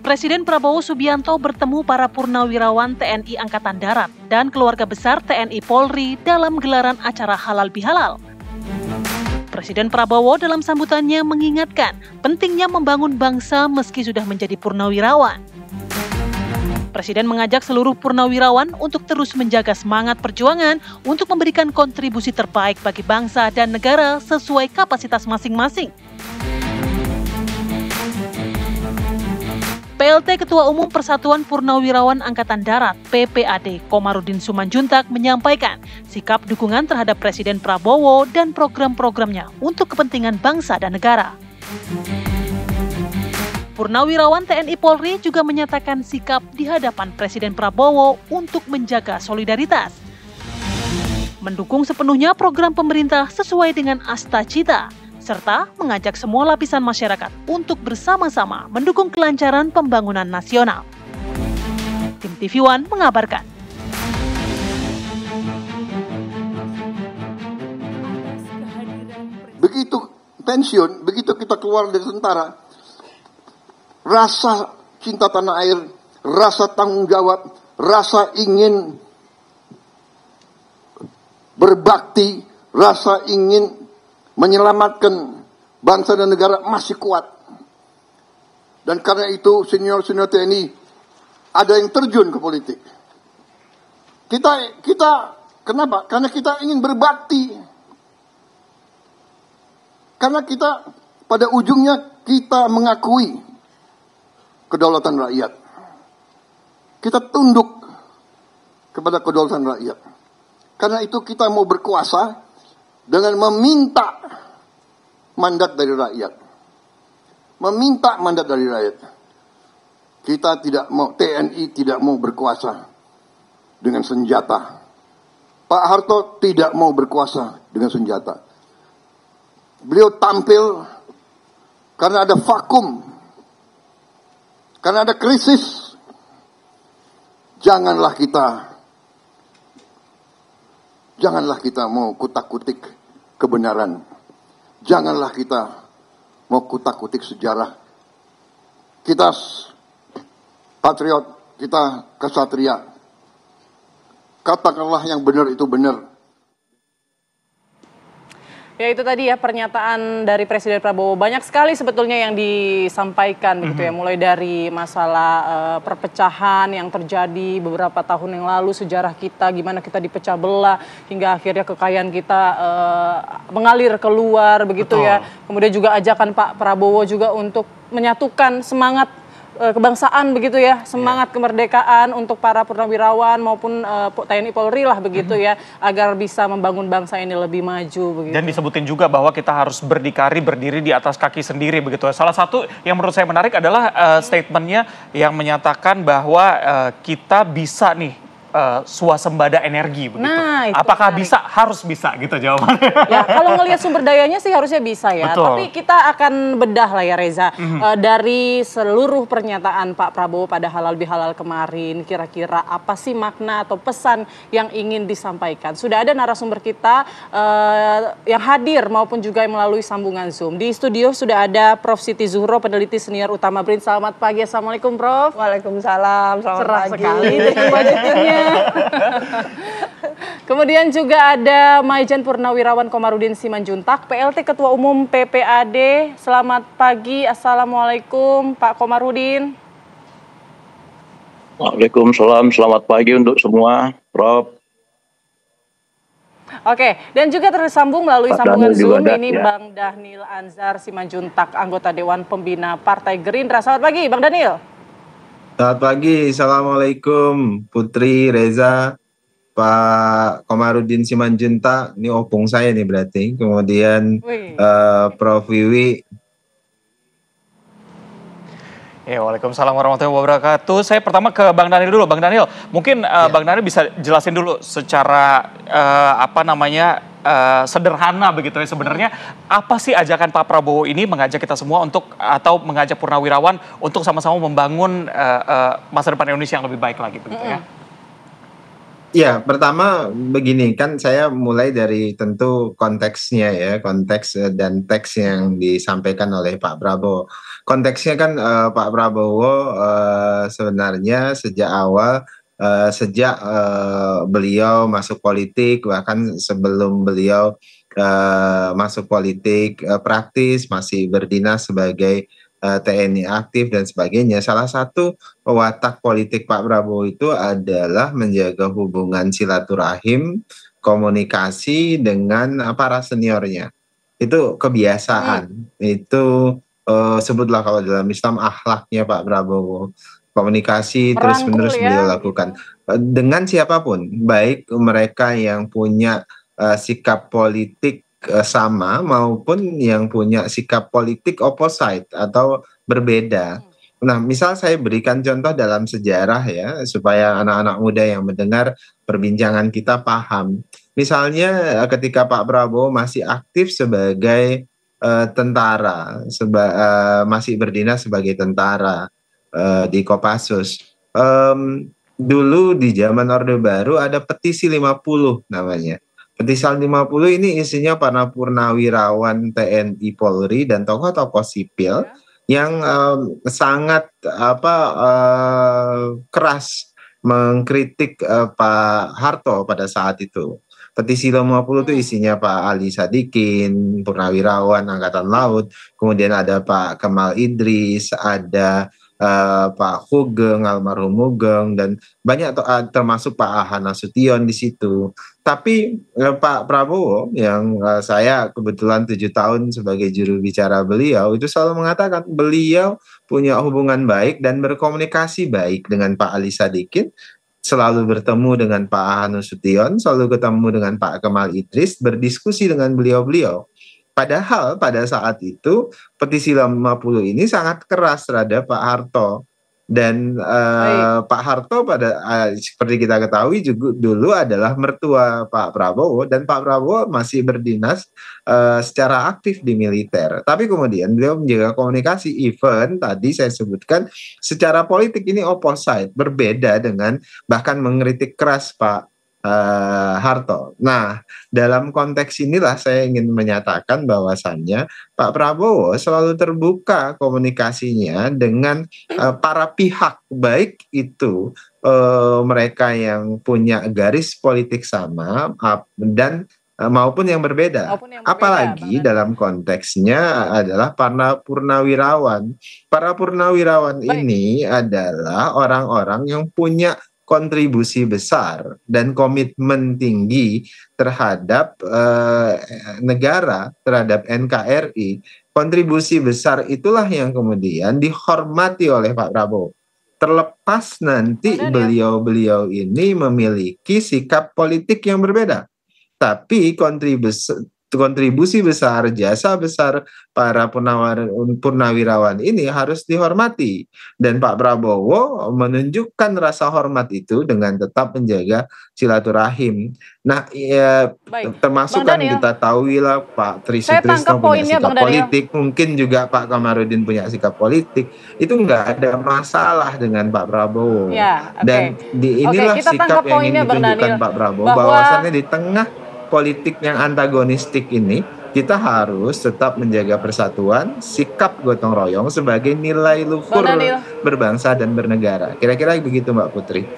Presiden Prabowo Subianto bertemu para purnawirawan TNI Angkatan Darat dan keluarga besar TNI Polri dalam gelaran acara Halal Bihalal. Presiden Prabowo dalam sambutannya mengingatkan pentingnya membangun bangsa meski sudah menjadi purnawirawan. Presiden mengajak seluruh purnawirawan untuk terus menjaga semangat perjuangan untuk memberikan kontribusi terbaik bagi bangsa dan negara sesuai kapasitas masing-masing. PLT Ketua Umum Persatuan Purnawirawan Angkatan Darat (PPAD) Komarudin Simanjuntak menyampaikan sikap dukungan terhadap Presiden Prabowo dan program-programnya untuk kepentingan bangsa dan negara. Purnawirawan TNI Polri juga menyatakan sikap di hadapan Presiden Prabowo untuk menjaga solidaritas, mendukung sepenuhnya program pemerintah sesuai dengan asta cita, serta mengajak semua lapisan masyarakat untuk bersama-sama mendukung kelancaran pembangunan nasional. Tim TV One mengabarkan. Begitu pensiun, begitu kita keluar dari tentara, rasa cinta tanah air, rasa tanggung jawab, rasa ingin berbakti, rasa ingin menyelamatkan bangsa dan negara masih kuat. Dan karena itu senior-senior TNI ada yang terjun ke politik. Kita kenapa? Karena kita ingin berbakti. Karena kita pada ujungnya kita mengakui kedaulatan rakyat. Kita tunduk kepada kedaulatan rakyat. Karena itu kita mau berkuasa dengan meminta mandat dari rakyat. Meminta mandat dari rakyat. Kita tidak mau, TNI tidak mau berkuasa dengan senjata. Pak Harto tidak mau berkuasa dengan senjata. Beliau tampil karena ada vakum. Karena ada krisis. Janganlah kita mau kutak-kutik kebenaran. Janganlah kita mau kutak-kutik sejarah. Kita patriot, kita kesatria. Katakanlah yang benar itu benar. Ya, itu tadi ya pernyataan dari Presiden Prabowo. Banyak sekali sebetulnya yang disampaikan begitu ya, mulai dari masalah perpecahan yang terjadi beberapa tahun yang lalu, sejarah kita gimana kita dipecah belah hingga akhirnya kekayaan kita mengalir keluar begitu. Betul. Ya. Kemudian juga ajakan Pak Prabowo juga untuk menyatukan semangat kebangsaan begitu ya, semangat kemerdekaan untuk para purnawirawan maupun TNI Polri lah begitu ya, agar bisa membangun bangsa ini lebih maju begitu. Dan disebutin juga bahwa kita harus berdiri di atas kaki sendiri begitu. Salah satu yang menurut saya menarik adalah statementnya yang menyatakan bahwa kita bisa nih swasembada energi begitu. Nah, apakah menarik. Bisa? Harus bisa gitu jawabannya. Ya, kalau ngelihat sumber dayanya sih harusnya bisa ya. Betul. Tapi kita akan bedah lah ya Reza. Dari seluruh pernyataan Pak Prabowo pada Halal Bihalal kemarin, kira-kira apa sih makna atau pesan yang ingin disampaikan? Sudah ada narasumber kita yang hadir maupun juga melalui sambungan Zoom. Di studio sudah ada Prof. Siti Zuhro, peneliti senior utama BRIN. Selamat pagi, Assalamualaikum Prof. Waalaikumsalam, selamat Cerah pagi. Sekali dengan wajahnya. Kemudian juga ada Maijen Purnawirawan Komarudin Simanjuntak, PLT Ketua Umum PPAD. Selamat pagi, Assalamualaikum Pak Komarudin. Waalaikumsalam, selamat pagi untuk semua, Prof. Oke, dan juga tersambung melalui Pak sambungan Daniel Zoom juga, ini ya. Bang Dhanil Anzar Simanjuntak, anggota Dewan Pembina Partai Gerindra. Selamat pagi, Bang Dhanil. Selamat pagi, Assalamualaikum Putri, Reza, Pak Komarudin Simanjuntak, ini opung saya nih berarti, kemudian Prof. Wiwi. Ya, waalaikumsalam warahmatullahi wabarakatuh. Saya pertama ke Bang Dhanil dulu. Bang Dhanil, mungkin Bang Dhanil bisa jelasin dulu secara sederhana begitu ya, sebenarnya apa sih ajakan Pak Prabowo ini mengajak kita semua untuk, atau mengajak purnawirawan untuk sama-sama membangun masa depan Indonesia yang lebih baik lagi begitu ya? Ya, pertama begini, kan saya mulai dari tentu konteksnya ya, konteks dan teks yang disampaikan oleh Pak Prabowo. Konteksnya kan Pak Prabowo sebenarnya sejak awal, sejak beliau masuk politik, bahkan sebelum beliau masuk politik praktis, masih berdinas sebagai TNI aktif dan sebagainya. Salah satu watak politik Pak Prabowo itu adalah menjaga hubungan silaturahim, komunikasi dengan para seniornya. Itu kebiasaan. Itu sebutlah kalau dalam Islam akhlaknya Pak Prabowo. Komunikasi terus-menerus beliau lakukan dengan siapapun, baik mereka yang punya sikap politik sama maupun yang punya sikap politik opposite atau berbeda. Nah, misal saya berikan contoh dalam sejarah ya, supaya anak-anak muda yang mendengar perbincangan kita paham. Misalnya ketika Pak Prabowo masih aktif sebagai tentara, masih berdinas sebagai tentara di Kopassus. Dulu di zaman Orde Baru ada petisi 50 namanya. Petisi 50 ini isinya para purnawirawan TNI Polri dan tokoh-tokoh sipil yang sangat keras mengkritik Pak Harto pada saat itu. Petisi 50 itu isinya Pak Ali Sadikin, purnawirawan Angkatan Laut, kemudian ada Pak Kemal Idris, ada Pak Hugeng, almarhum Hugeng, dan banyak termasuk Pak Aha Nasution di situ. Tapi Pak Prabowo yang saya kebetulan 7 tahun sebagai juru bicara beliau itu selalu mengatakan beliau punya hubungan baik dan berkomunikasi baik dengan Pak Ali Sadikin, selalu bertemu dengan Pak Aha Nasution, selalu ketemu dengan Pak Kemal Idris, berdiskusi dengan beliau-beliau. Padahal pada saat itu petisi 50 ini sangat keras terhadap Pak Harto. Dan Pak Harto seperti kita ketahui juga dulu adalah mertua Pak Prabowo, dan Pak Prabowo masih berdinas secara aktif di militer. Tapi kemudian beliau menjaga komunikasi, even tadi saya sebutkan secara politik ini opposite, berbeda dengan bahkan mengkritik keras Pak Harto. Nah, dalam konteks inilah saya ingin menyatakan bahwasannya Pak Prabowo selalu terbuka komunikasinya dengan para pihak, baik itu mereka yang punya garis politik sama dan maupun yang berbeda. Apalagi dalam konteksnya adalah para purnawirawan. Para purnawirawan ini adalah orang-orang yang punya kontribusi besar dan komitmen tinggi terhadap negara, terhadap NKRI. Kontribusi besar itulah yang kemudian dihormati oleh Pak Prabowo. Terlepas nanti beliau-beliau ini memiliki sikap politik yang berbeda, tapi kontribusi besar, jasa besar para purnawirawan ini harus dihormati. Dan Pak Prabowo menunjukkan rasa hormat itu dengan tetap menjaga silaturahim. Nah, termasuk kan kita tahu lah Pak Tri Sutrisno punya sikap politik, mungkin juga Pak Kamarudin punya sikap politik. Itu nggak ada masalah dengan Pak Prabowo. Dan inilah sikap yang ingin ditunjukkan Pak Prabowo, bahwasannya di tengah politik yang antagonistik ini, kita harus tetap menjaga persatuan, sikap gotong royong sebagai nilai luhur berbangsa dan bernegara. Kira-kira begitu Mbak Putri.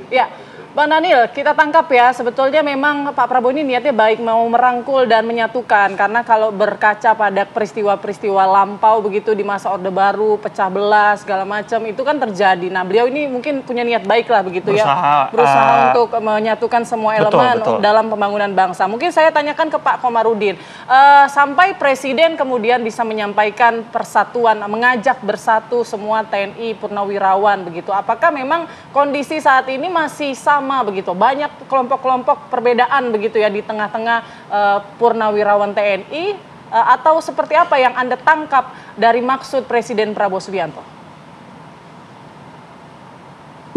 Ya, Bang Daniel, kita tangkap ya, sebetulnya memang Pak Prabowo ini niatnya baik, mau merangkul dan menyatukan. Karena kalau berkaca pada peristiwa-peristiwa lampau begitu di masa Orde Baru, pecah belah, segala macam, itu kan terjadi. Nah, beliau ini mungkin punya niat baik lah begitu berusaha untuk menyatukan semua elemen dalam pembangunan bangsa. Mungkin saya tanyakan ke Pak Komarudin, sampai Presiden kemudian bisa menyampaikan persatuan, mengajak bersatu semua TNI Purnawirawan begitu. Apakah memang kondisi saat ini masih sama begitu, banyak kelompok-kelompok perbedaan begitu ya di tengah-tengah purnawirawan TNI, atau seperti apa yang Anda tangkap dari maksud Presiden Prabowo Subianto?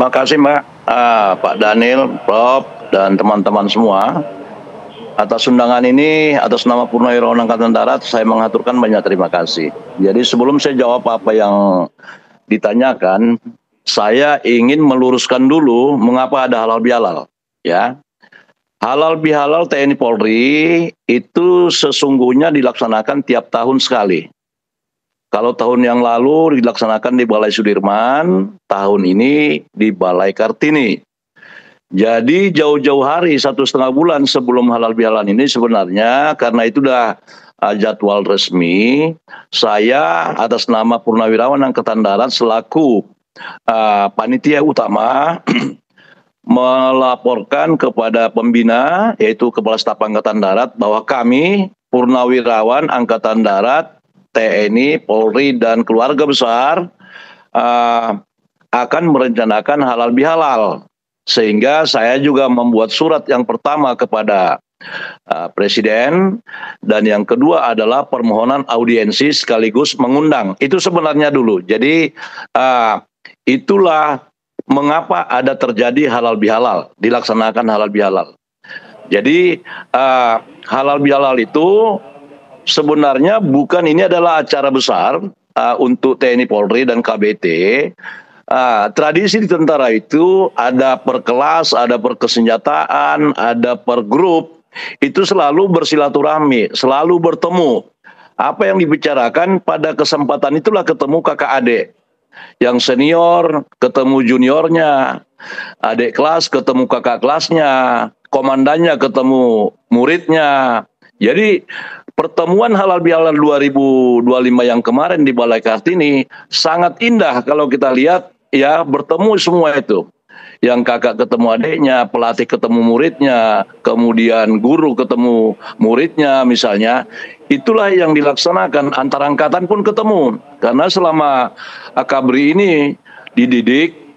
Makasih Mbak, Pak Daniel, Prof, dan teman-teman semua. Atas undangan ini, atas nama Purnawirawan Angkatan Darat, saya mengaturkan banyak terima kasih. Jadi sebelum saya jawab apa yang ditanyakan, saya ingin meluruskan dulu mengapa ada halal bihalal. ya. Halal bihalal TNI Polri itu sesungguhnya dilaksanakan tiap tahun sekali. Kalau tahun yang lalu dilaksanakan di Balai Sudirman, tahun ini di Balai Kartini. Jadi jauh-jauh hari, 1,5 bulan sebelum halal bihalal ini sebenarnya karena itu udah jadwal resmi, saya atas nama Purnawirawan Angkatan Darat selaku panitia utama melaporkan kepada pembina yaitu Kepala Staf Angkatan Darat bahwa kami Purnawirawan Angkatan Darat, TNI, Polri dan keluarga besar akan merencanakan halal bihalal. Sehingga saya juga membuat surat yang pertama kepada Presiden dan yang kedua adalah permohonan audiensi sekaligus mengundang. Itu sebenarnya dulu. Jadi itulah mengapa ada terjadi halal bihalal, dilaksanakan halal bihalal. Jadi halal bihalal itu sebenarnya bukan ini adalah acara besar untuk TNI Polri dan KBT. Tradisi di tentara itu ada per kelas, ada per kesenjataan, ada per grup. Itu selalu bersilaturahmi, selalu bertemu. Apa yang dibicarakan pada kesempatan itulah ketemu kakak adik. Yang senior ketemu juniornya, adik kelas ketemu kakak kelasnya, komandannya ketemu muridnya. Jadi pertemuan halal bihalal 2025 yang kemarin di Balai Kartini sangat indah kalau kita lihat. Ya, bertemu semua itu. Yang kakak ketemu adiknya, pelatih ketemu muridnya, kemudian guru ketemu muridnya misalnya. Itulah yang dilaksanakan, antar angkatan pun ketemu. Karena selama Akabri ini dididik,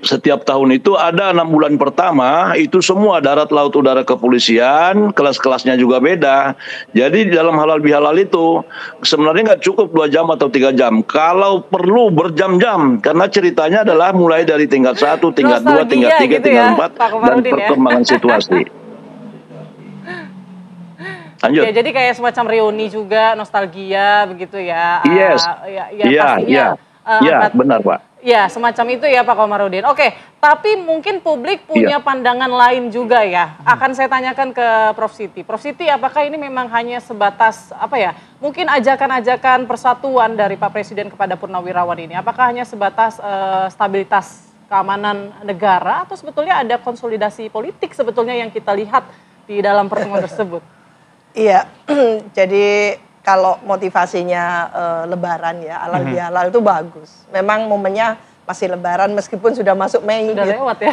setiap tahun itu ada 6 bulan pertama, itu semua darat, laut, udara, kepolisian, kelas-kelasnya juga beda. Jadi di dalam halal bihalal itu sebenarnya nggak cukup 2 jam atau 3 jam. Kalau perlu berjam-jam, karena ceritanya adalah mulai dari tingkat 1, tingkat 2, tingkat 3, gitu tingkat ya, 4, Pak dan Komarudin, perkembangan situasi. Lanjut. Ya, jadi kayak semacam reuni juga, nostalgia begitu ya. Yes. Iya, benar Pak. Ya, semacam itu ya Pak Komarudin. Oke, tapi mungkin publik punya pandangan lain juga ya. Akan saya tanyakan ke Prof. Siti. Prof. Siti, apakah ini memang hanya sebatas apa ya? Mungkin ajakan-ajakan persatuan dari Pak Presiden kepada Purnawirawan ini. Apakah hanya sebatas stabilitas keamanan negara atau sebetulnya ada konsolidasi politik sebetulnya yang kita lihat di dalam pertemuan tersebut? Iya, jadi kalau motivasinya lebaran ya, halal bihalal itu bagus. Memang momennya masih lebaran meskipun sudah masuk Mei. Sudah gitu. lewat ya.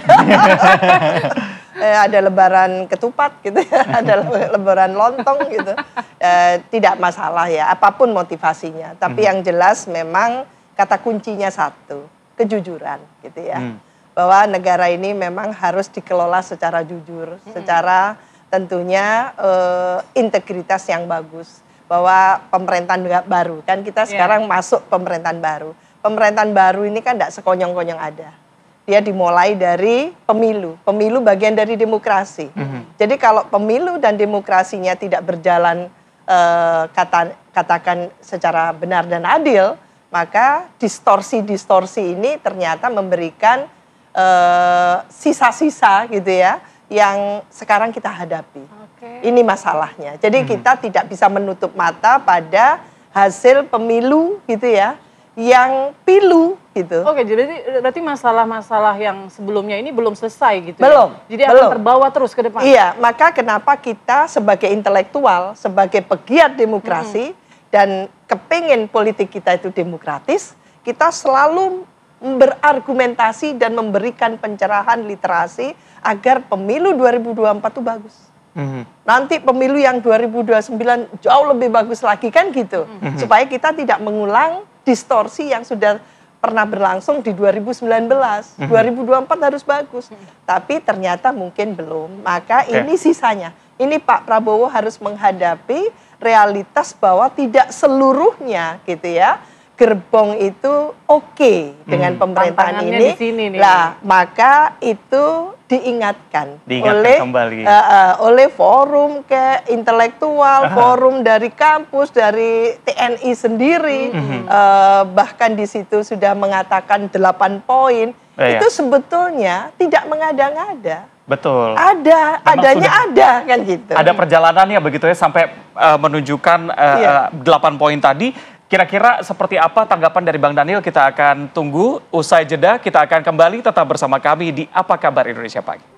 Ada lebaran ketupat gitu ya, ada lebaran lontong gitu. Tidak masalah ya, apapun motivasinya. Tapi yang jelas memang kata kuncinya satu, kejujuran gitu ya. Bahwa negara ini memang harus dikelola secara jujur, secara tentunya integritas yang bagus. Bahwa pemerintahan baru, kan kita sekarang masuk pemerintahan baru. Pemerintahan baru ini kan tidak sekonyong-konyong ada. Dia dimulai dari pemilu. Pemilu bagian dari demokrasi. Jadi kalau pemilu dan demokrasinya tidak berjalan katakan secara benar dan adil, maka distorsi-distorsi ini ternyata memberikan sisa-sisa gitu ya, yang sekarang kita hadapi. Ini masalahnya. Jadi kita tidak bisa menutup mata pada hasil pemilu gitu ya, yang pilu gitu. Oke, jadi berarti masalah-masalah yang sebelumnya ini belum selesai gitu. Belum. Ya? Jadi akan terbawa terus ke depan. Iya, maka kenapa kita sebagai intelektual, sebagai pegiat demokrasi dan kepingin politik kita itu demokratis, kita selalu berargumentasi dan memberikan pencerahan literasi agar pemilu 2024 itu bagus. Nanti pemilu yang 2029 jauh lebih bagus lagi kan gitu. Supaya kita tidak mengulang distorsi yang sudah pernah berlangsung di 2019. 2024 harus bagus. Tapi ternyata mungkin belum. Maka ini sisanya. Ini Pak Prabowo harus menghadapi realitas bahwa tidak seluruhnya gitu ya. Gerbong itu oke dengan pemerintahan ini. Lah, maka itu diingatkan oleh forum ke intelektual, forum dari kampus, dari TNI sendiri, bahkan di situ sudah mengatakan 8 poin. Itu sebetulnya tidak mengada-ngada. Betul. Adanya ada kan gitu. Ada perjalanannya begitu ya sampai menunjukkan 8 poin tadi. Kira-kira seperti apa tanggapan dari Bang Daniel? Kita akan tunggu usai jeda. Kita akan kembali tetap bersama kami di Apa Kabar Indonesia Pagi.